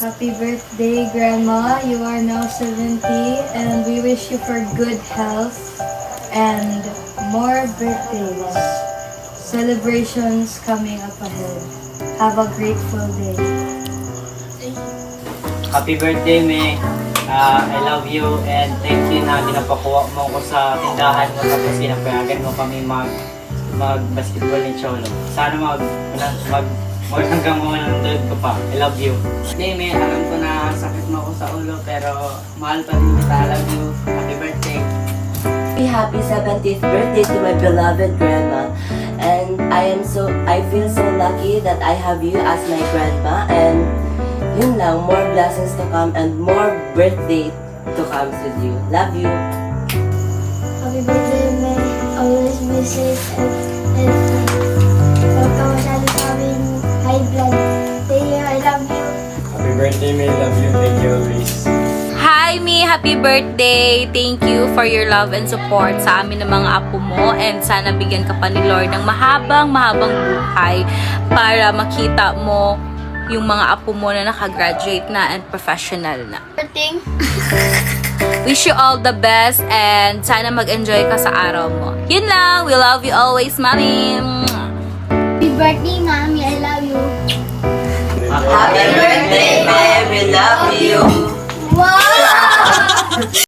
Happy birthday, Grandma. You are now 70 and we wish you for good health and more birthdays. Celebrations coming up ahead. Have a grateful day. Happy birthday, May. I love you and thank you na pinapakuha mo ko sa tindahan mo tapos pinapayagan mo kami mag-basketball ni Cholo. Sana hanggang mamanandod ko pa. I love you. Hey, May, alam ko na sakit mo ako sa ulo pero mahal pa rin kita. I love you. Happy birthday. Happy 70th birthday to my beloved grandma. And I feel so lucky that I have you as my grandma. And yun lang, more blessings to come and more birthday to come with you. Love you. Happy birthday, May. Always be safe and healthy. Huwag ka masyado sa amin high blood. Thank you, I love you. Happy birthday, May. Love you. Thank you always. Hi, Mi! Happy birthday! Thank you for your love and support sa amin ng mga apo mo and sana bigyan ka pa ni Lord ng mahabang buhay para makita mo yung mga apo mo na nakagraduate na and professional na. Birthday. Wish you all the best and sana mag-enjoy ka sa araw mo. Yun lang! We love you always, Mami!